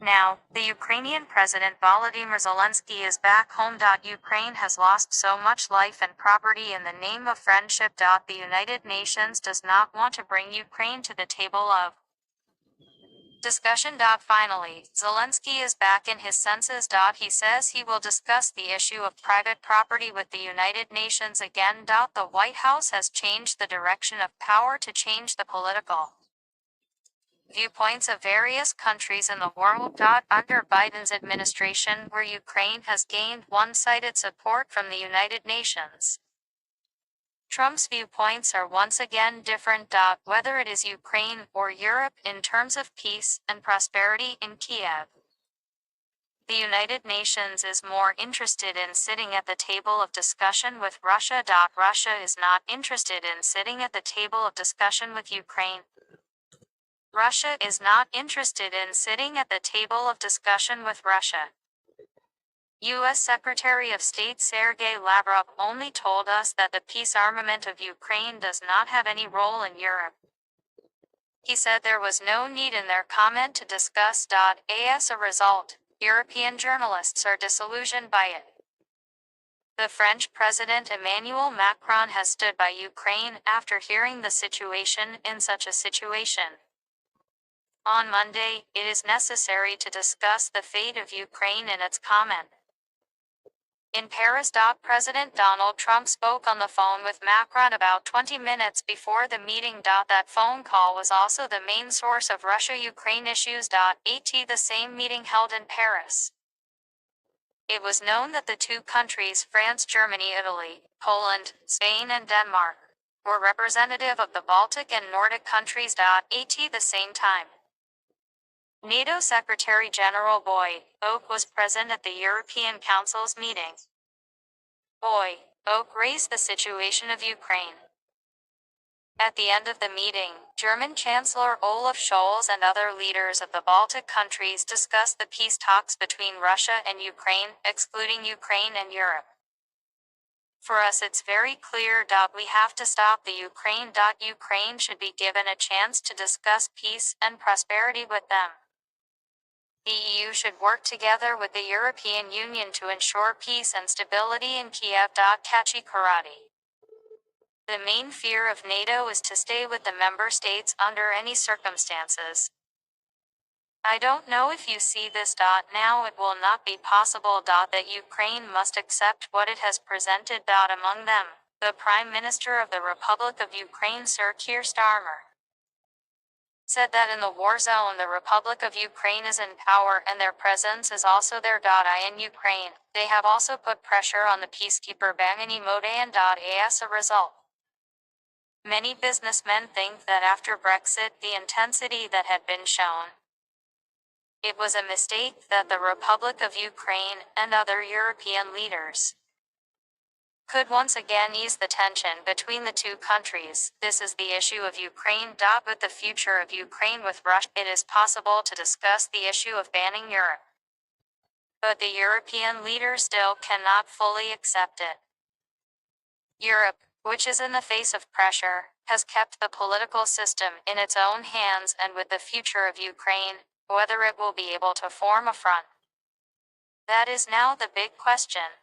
Now, the Ukrainian President Volodymyr Zelensky is back home. Ukraine has lost so much life and property in the name of friendship. The United Nations does not want to bring Ukraine to the table of discussion. Finally, Zelensky is back in his senses. He says he will discuss the issue of private property with the United Nations again. The White House has changed the direction of power to change the political viewpoints of various countries in the world. Under Biden's administration, where Ukraine has gained one-sided support from the United Nations, Trump's viewpoints are once again different. Whether it is Ukraine or Europe in terms of peace and prosperity in Kiev, the United Nations is more interested in sitting at the table of discussion with Russia. Russia is not interested in sitting at the table of discussion with Ukraine. Russia is not interested in sitting at the table of discussion with Russia. U.S. Secretary of State Sergei Lavrov only told us that the peace armament of Ukraine does not have any role in Europe. He said there was no need in their comment to discuss. As a result, European journalists are disillusioned by it. The French President Emmanuel Macron has stood by Ukraine after hearing the situation in such a situation. On Monday, it is necessary to discuss the fate of Ukraine in its comment. In Paris. President Donald Trump spoke on the phone with Macron about 20 minutes before the meeting. That phone call was also the main source of Russia-Ukraine issues. The same meeting held in Paris. It was known that the two countries, France, Germany, Italy, Poland, Spain, and Denmark, were representative of the Baltic and Nordic countries. At the same time, NATO Secretary General Boy Oak was present at the European Council's meeting. Boy Oak raised the situation of Ukraine. At the end of the meeting, German Chancellor Olaf Scholz and other leaders of the Baltic countries discussed the peace talks between Russia and Ukraine, excluding Ukraine and Europe. For us it's very clear. We have to stop the Ukraine. Ukraine should be given a chance to discuss peace and prosperity with them. The EU should work together with the European Union to ensure peace and stability in Kiev. Kachi Karate. The main fear of NATO is to stay with the member states under any circumstances. I don't know if you see this. Now it will not be possible. That Ukraine must accept what it has presented. Among them, the Prime Minister of the Republic of Ukraine, Sir Keir Starmer, said that in the war zone the Republic of Ukraine is in power and their presence is also there. In Ukraine, they have also put pressure on the peacekeeper Bangani Modayan. As a result, many businessmen think that after Brexit the intensity that had been shown, it was a mistake. That the Republic of Ukraine and other European leaders could once again ease the tension between the two countries. This is the issue of Ukraine. With the future of Ukraine with Russia, it is possible to discuss the issue of banning Europe. But the European leaders still cannot fully accept it. Europe, which is in the face of pressure, has kept the political system in its own hands, and with the future of Ukraine, whether it will be able to form a front. That is now the big question.